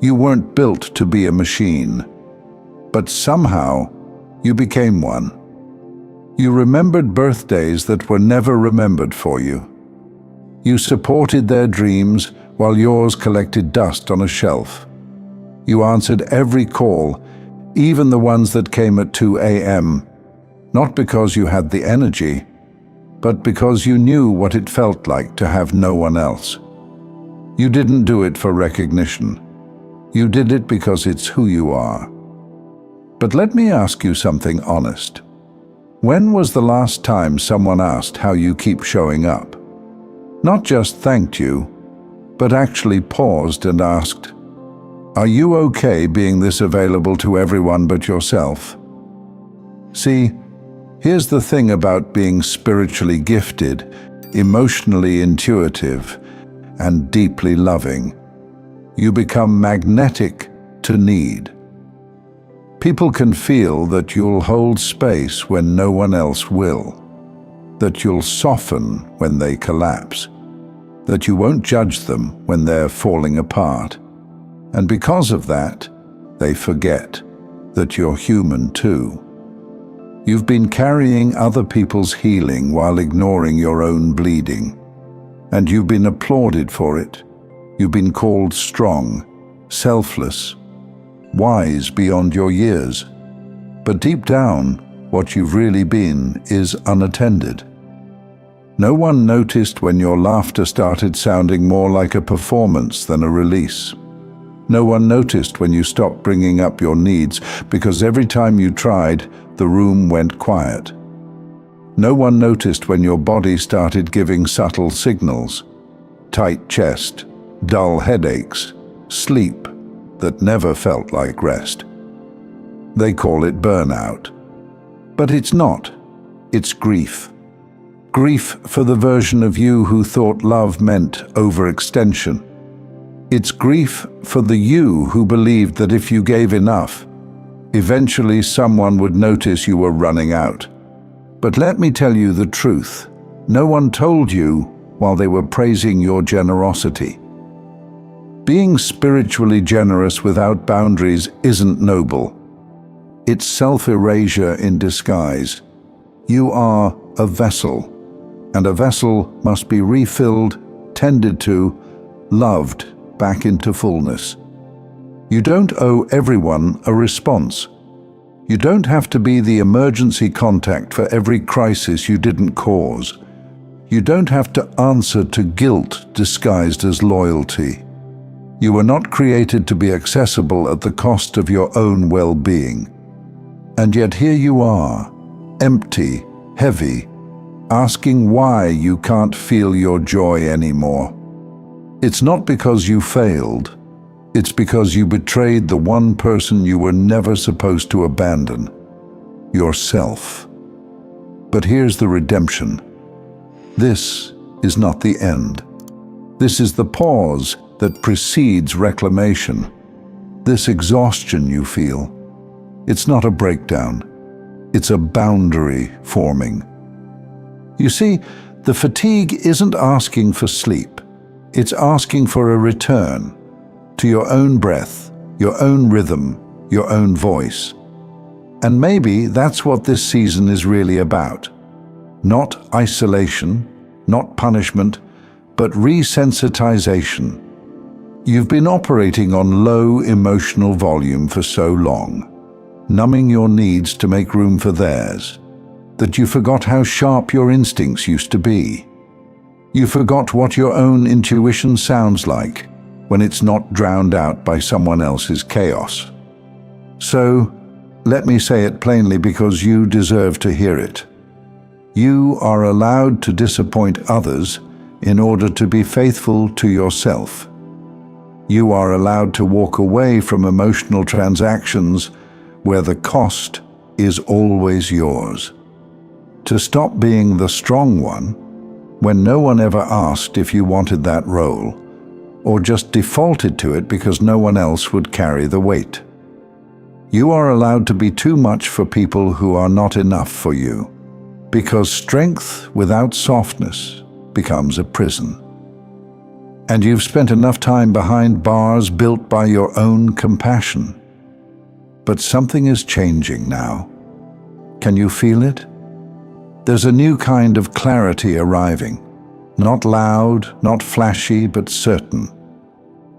Speaker 1: You weren't built to be a machine. But somehow, you became one. You remembered birthdays that were never remembered for you. You supported their dreams while yours collected dust on a shelf. You answered every call, even the ones that came at 2 a.m., not because you had the energy, but because you knew what it felt like to have no one else. You didn't do it for recognition. You did it because it's who you are. But let me ask you something honest. When was the last time someone asked how you keep showing up? Not just thanked you, but actually paused and asked, "Are you okay being this available to everyone but yourself?" See, here's the thing about being spiritually gifted, emotionally intuitive, and deeply loving. You become magnetic to need. People can feel that you'll hold space when no one else will, that you'll soften when they collapse, that you won't judge them when they're falling apart. And because of that, they forget that you're human too. You've been carrying other people's healing while ignoring your own bleeding. And you've been applauded for it. You've been called strong, selfless, wise beyond your years. But deep down, what you've really been is unattended. No one noticed when your laughter started sounding more like a performance than a release. No one noticed when you stopped bringing up your needs because every time you tried, the room went quiet. No one noticed when your body started giving subtle signals. Tight chest, dull headaches, sleep that never felt like rest. They call it burnout. But it's not. It's grief. Grief for the version of you who thought love meant overextension. It's grief for the you who believed that if you gave enough, eventually someone would notice you were running out. But let me tell you the truth. No one told you while they were praising your generosity. Being spiritually generous without boundaries isn't noble. It's self-erasure in disguise. You are a vessel, and a vessel must be refilled, tended to, loved back into fullness. You don't owe everyone a response. You don't have to be the emergency contact for every crisis you didn't cause. You don't have to answer to guilt disguised as loyalty. You were not created to be accessible at the cost of your own well-being. And yet here you are, empty, heavy, asking why you can't feel your joy anymore. It's not because you failed. It's because you betrayed the one person you were never supposed to abandon, yourself. But here's the redemption. This is not the end. This is the pause that precedes reclamation. This exhaustion you feel, it's not a breakdown. It's a boundary forming. You see, the fatigue isn't asking for sleep. It's asking for a return to your own breath, your own rhythm, your own voice. And maybe that's what this season is really about. Not isolation, not punishment, but resensitization. You've been operating on low emotional volume for so long, numbing your needs to make room for theirs, that you forgot how sharp your instincts used to be. You forgot what your own intuition sounds like when it's not drowned out by someone else's chaos. So, let me say it plainly because you deserve to hear it. You are allowed to disappoint others in order to be faithful to yourself. You are allowed to walk away from emotional transactions where the cost is always yours. To stop being the strong one when no one ever asked if you wanted that role, or just defaulted to it because no one else would carry the weight. You are allowed to be too much for people who are not enough for you, because strength without softness becomes a prison. And you've spent enough time behind bars built by your own compassion. But something is changing now. Can you feel it? There's a new kind of clarity arriving. Not loud, not flashy, but certain.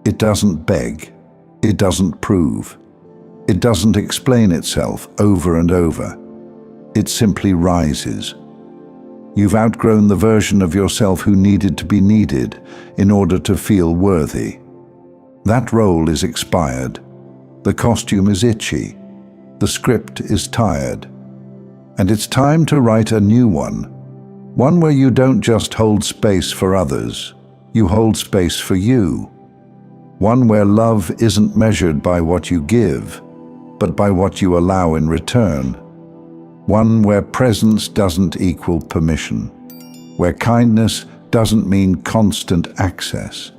Speaker 1: It doesn't beg. It doesn't prove. It doesn't explain itself over and over. It simply rises. You've outgrown the version of yourself who needed to be needed in order to feel worthy. That role is expired. The costume is itchy. The script is tired. And it's time to write a new one. One where you don't just hold space for others, you hold space for you. One where love isn't measured by what you give, but by what you allow in return. One where presence doesn't equal permission, where kindness doesn't mean constant access.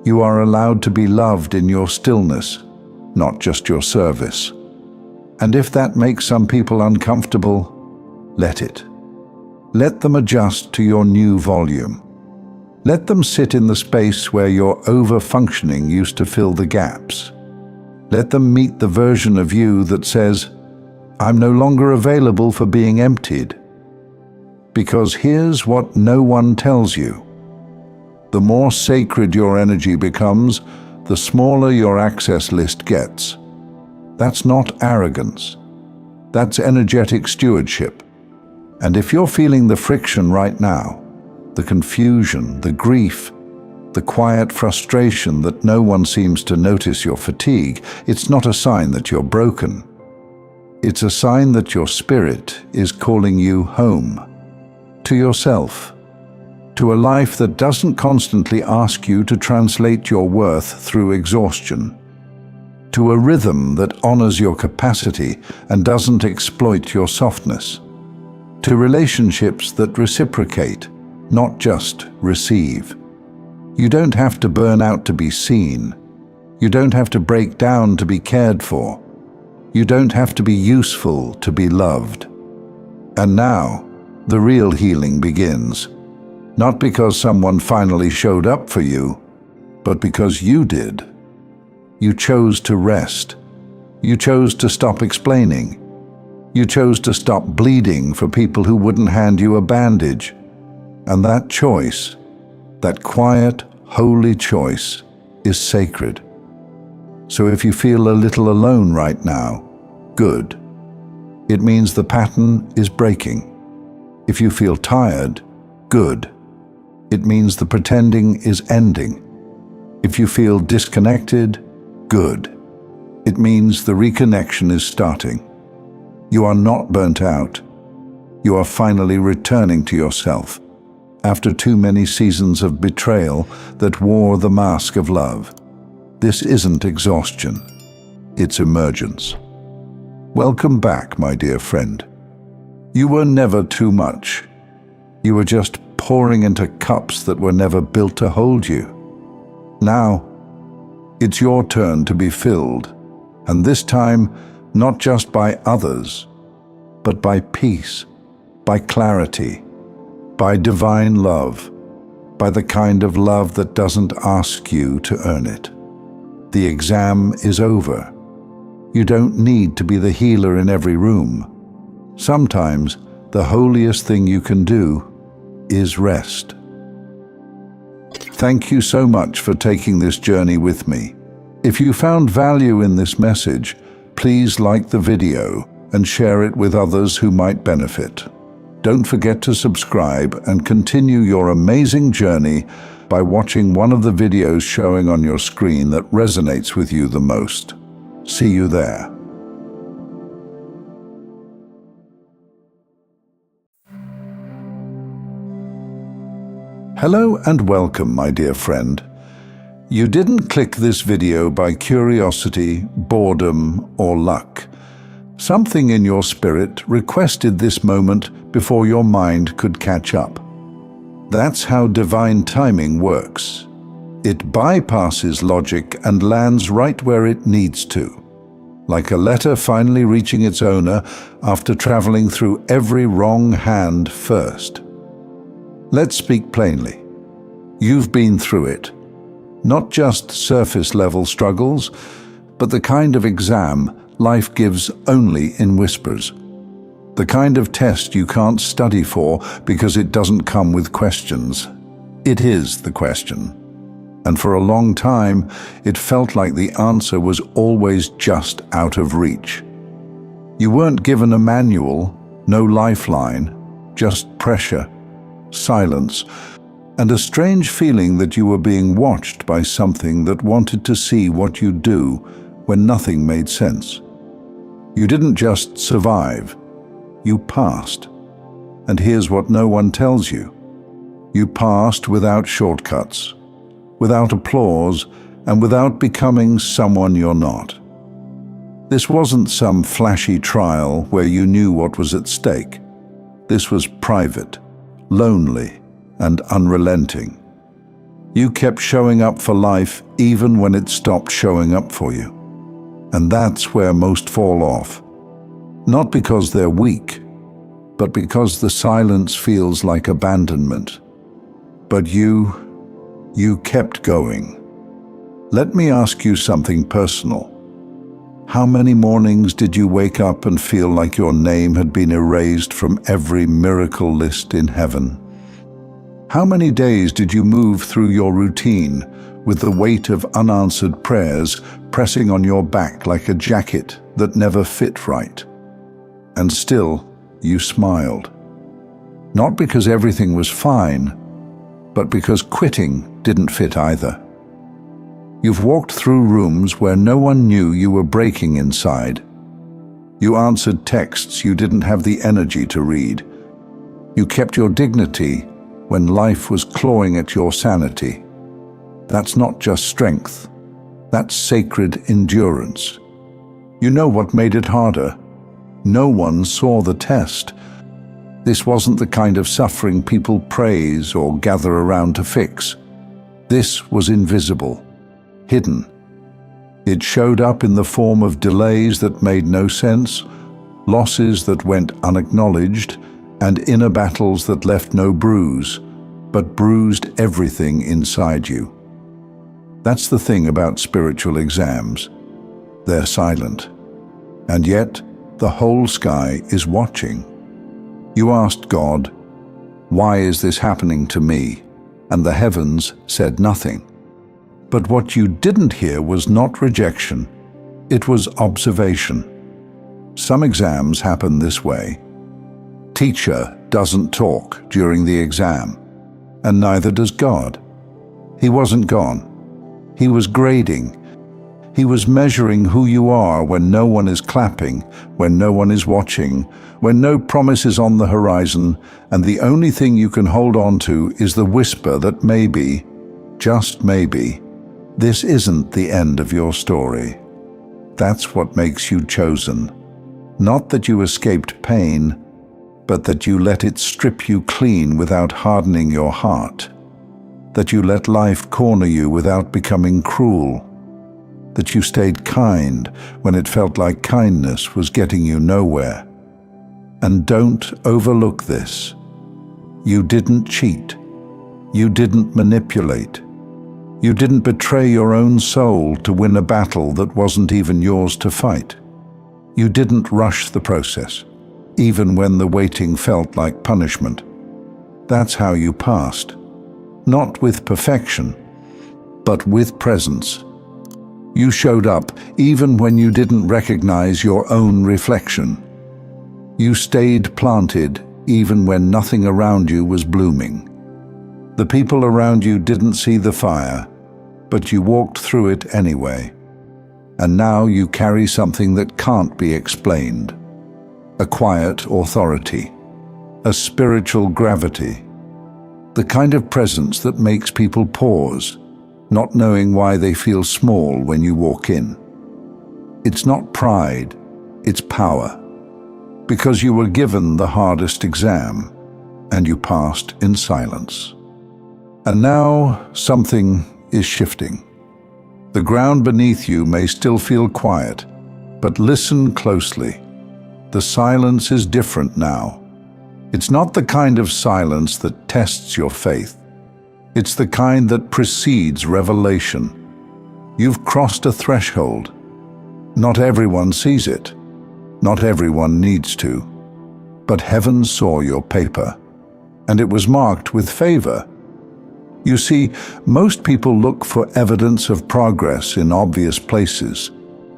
Speaker 1: You are allowed to be loved in your stillness, not just your service. And if that makes some people uncomfortable, let it. Let them adjust to your new volume. Let them sit in the space where your over-functioning used to fill the gaps. Let them meet the version of you that says, I'm no longer available for being emptied. Because here's what no one tells you. The more sacred your energy becomes, the smaller your access list gets. That's not arrogance. That's energetic stewardship. And if you're feeling the friction right now, the confusion, the grief, the quiet frustration that no one seems to notice your fatigue, it's not a sign that you're broken. It's a sign that your spirit is calling you home, to yourself, to a life that doesn't constantly ask you to translate your worth through exhaustion, to a rhythm that honors your capacity and doesn't exploit your softness, to relationships that reciprocate, not just receive. You don't have to burn out to be seen. You don't have to break down to be cared for. You don't have to be useful to be loved. And now, the real healing begins. Not because someone finally showed up for you, but because you did. You chose to rest. You chose to stop explaining. You chose to stop bleeding for people who wouldn't hand you a bandage. And that choice, that quiet, holy choice, is sacred. So if you feel a little alone right now, good. It means the pattern is breaking. If you feel tired, good. It means the pretending is ending. If you feel disconnected, good. It means the reconnection is starting. You are not burnt out. You are finally returning to yourself after too many seasons of betrayal that wore the mask of love. This isn't exhaustion. It's emergence. Welcome back, my dear friend. You were never too much. You were just pouring into cups that were never built to hold you. Now, it's your turn to be filled, and this time, not just by others, but by peace, by clarity, by divine love, by the kind of love that doesn't ask you to earn it. The exam is over. You don't need to be the healer in every room. Sometimes, the holiest thing you can do is rest. Thank you so much for taking this journey with me. If you found value in this message, please like the video and share it with others who might benefit. Don't forget to subscribe and continue your amazing journey by watching one of the videos showing on your screen that resonates with you the most. See you there. Hello and welcome, my dear friend. You didn't click this video by curiosity, boredom, or luck. Something in your spirit requested this moment before your mind could catch up. That's how divine timing works. It bypasses logic and lands right where it needs to, like a letter finally reaching its owner after traveling through every wrong hand first. Let's speak plainly. You've been through it. Not just surface-level struggles, but the kind of exam life gives only in whispers. The kind of test you can't study for because it doesn't come with questions. It is the question. And for a long time, it felt like the answer was always just out of reach. You weren't given a manual, no lifeline, just pressure, silence, and a strange feeling that you were being watched by something that wanted to see what you'd do when nothing made sense. You didn't just survive, you passed. And here's what no one tells you. You passed without shortcuts, without applause, and without becoming someone you're not. This wasn't some flashy trial where you knew what was at stake. This was private, lonely, and unrelenting. You kept showing up for life even when it stopped showing up for you. And that's where most fall off. Not because they're weak, but because the silence feels like abandonment. But you kept going. Let me ask you something personal. How many mornings did you wake up and feel like your name had been erased from every miracle list in heaven? How many days did you move through your routine with the weight of unanswered prayers pressing on your back like a jacket that never fit right? And still, you smiled. Not because everything was fine, but because quitting didn't fit either. You've walked through rooms where no one knew you were breaking inside. You answered texts you didn't have the energy to read. You kept your dignity when life was clawing at your sanity. That's not just strength. That's sacred endurance. You know what made it harder? No one saw the test. This wasn't the kind of suffering people praise or gather around to fix. This was invisible, hidden. It showed up in the form of delays that made no sense, losses that went unacknowledged, and inner battles that left no bruise, but bruised everything inside you. That's the thing about spiritual exams. They're silent. And yet, the whole sky is watching. You asked God, "Why is this happening to me?" And the heavens said nothing. But what you didn't hear was not rejection, it was observation. Some exams happen this way. Teacher doesn't talk during the exam, and neither does God. He wasn't gone. He was grading. He was measuring who you are when no one is clapping, when no one is watching, when no promise is on the horizon, and the only thing you can hold on to is the whisper that maybe, just maybe, this isn't the end of your story. That's what makes you chosen. Not that you escaped pain, but that you let it strip you clean without hardening your heart. That you let life corner you without becoming cruel. That you stayed kind when it felt like kindness was getting you nowhere. And don't overlook this. You didn't cheat. You didn't manipulate. You didn't betray your own soul to win a battle that wasn't even yours to fight. You didn't rush the process. even when the waiting felt like punishment. That's how you passed. Not with perfection, but with presence. You showed up even when you didn't recognize your own reflection. You stayed planted even when nothing around you was blooming. The people around you didn't see the fire, but you walked through it anyway. And now you carry something that can't be explained. A quiet authority, a spiritual gravity, the kind of presence that makes people pause, not knowing why they feel small when you walk in. It's not pride, it's power. Because you were given the hardest exam, and you passed in silence. And now something is shifting. The ground beneath you may still feel quiet, but listen closely. The silence is different now. It's not the kind of silence that tests your faith. It's the kind that precedes revelation. You've crossed a threshold. Not everyone sees it. Not everyone needs to. But heaven saw your paper, and it was marked with favor. You see, most people look for evidence of progress in obvious places,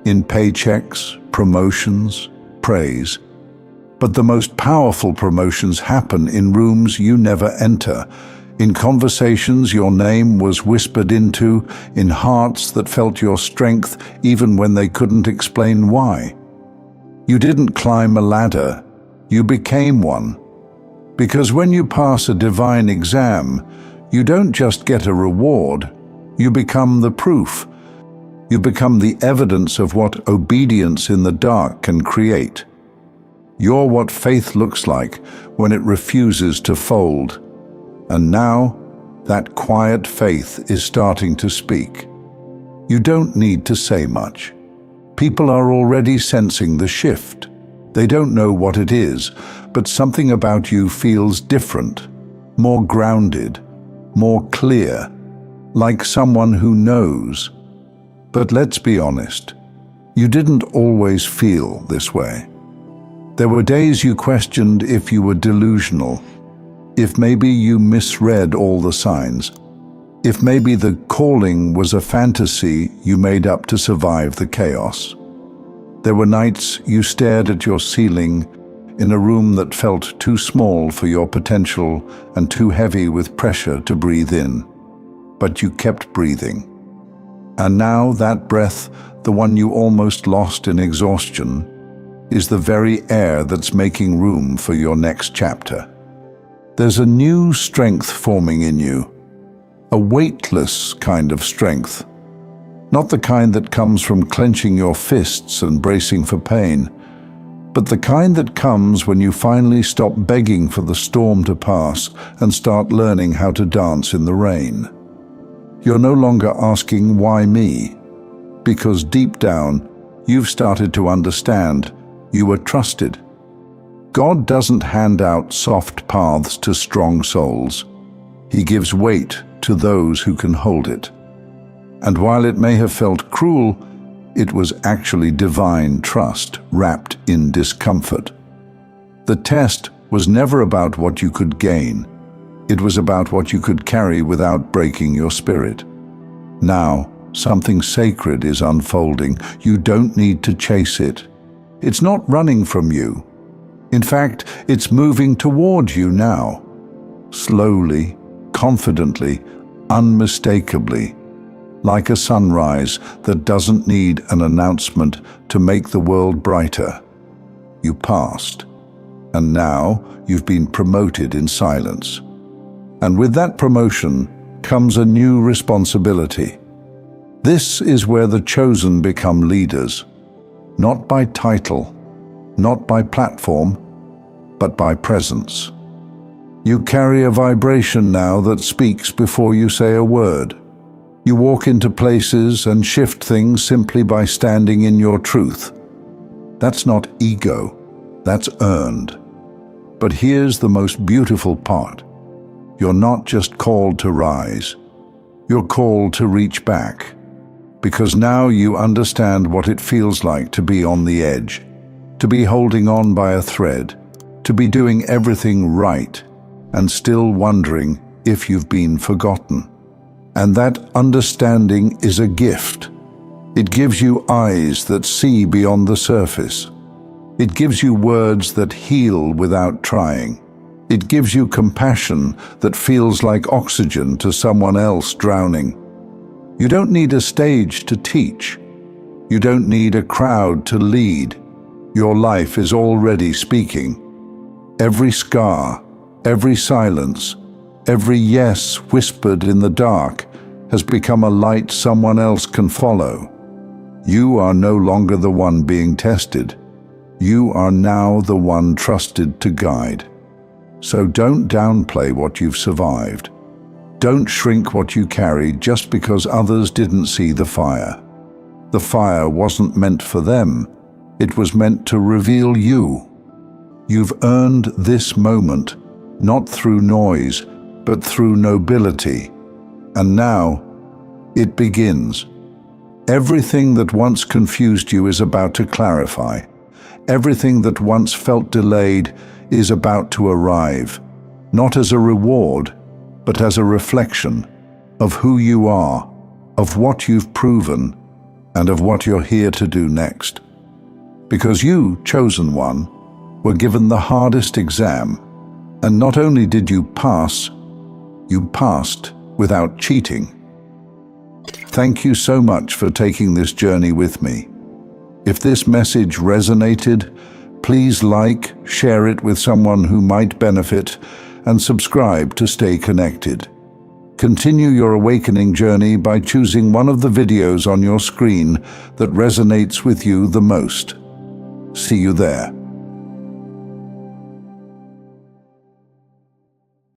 Speaker 1: in paychecks, promotions, praise. But the most powerful promotions happen in rooms you never enter, in conversations your name was whispered into, in hearts that felt your strength even when they couldn't explain why. You didn't climb a ladder, you became one. Because when you pass a divine exam, you don't just get a reward, you become the proof. You become the evidence of what obedience in the dark can create. You're what faith looks like when it refuses to fold. And now, that quiet faith is starting to speak. You don't need to say much. People are already sensing the shift. They don't know what it is, but something about you feels different, more grounded, more clear, like someone who knows. But let's be honest, you didn't always feel this way. There were days you questioned if you were delusional, if maybe you misread all the signs, if maybe the calling was a fantasy you made up to survive the chaos. There were nights you stared at your ceiling in a room that felt too small for your potential and too heavy with pressure to breathe in. But you kept breathing. And now that breath, the one you almost lost in exhaustion, is the very air that's making room for your next chapter. There's a new strength forming in you, a weightless kind of strength, not the kind that comes from clenching your fists and bracing for pain, but the kind that comes when you finally stop begging for the storm to pass and start learning how to dance in the rain. You're no longer asking, why me? Because deep down, you've started to understand you were trusted. God doesn't hand out soft paths to strong souls. He gives weight to those who can hold it. And while it may have felt cruel, it was actually divine trust wrapped in discomfort. The test was never about what you could gain. It was about what you could carry without breaking your spirit. Now, something sacred is unfolding. You don't need to chase it. It's not running from you. In fact, it's moving toward you now. Slowly, confidently, unmistakably, like a sunrise that doesn't need an announcement to make the world brighter. You passed, and now you've been promoted in silence. And with that promotion comes a new responsibility. This is where the chosen become leaders, not by title, not by platform, but by presence. You carry a vibration now that speaks before you say a word. You walk into places and shift things simply by standing in your truth. That's not ego, that's earned. But here's the most beautiful part. You're not just called to rise, you're called to reach back. Because now you understand what it feels like to be on the edge, to be holding on by a thread, to be doing everything right and still wondering if you've been forgotten. And that understanding is a gift. It gives you eyes that see beyond the surface. It gives you words that heal without trying. It gives you compassion that feels like oxygen to someone else drowning. You don't need a stage to teach. You don't need a crowd to lead. Your life is already speaking. Every scar, every silence, every yes whispered in the dark has become a light someone else can follow. You are no longer the one being tested. You are now the one trusted to guide. So don't downplay what you've survived. Don't shrink what you carry just because others didn't see the fire. The fire wasn't meant for them. It was meant to reveal you. You've earned this moment, not through noise, but through nobility. And now, it begins. Everything that once confused you is about to clarify. Everything that once felt delayed is about to arrive, not as a reward, but as a reflection of who you are, of what you've proven, and of what you're here to do next. Because you, chosen one, were given the hardest exam, and not only did you pass, you passed without cheating. Thank you so much for taking this journey with me. If this message resonated, please like, share it with someone who might benefit, and subscribe to stay connected. Continue your awakening journey by choosing one of the videos on your screen that resonates with you the most. See you there.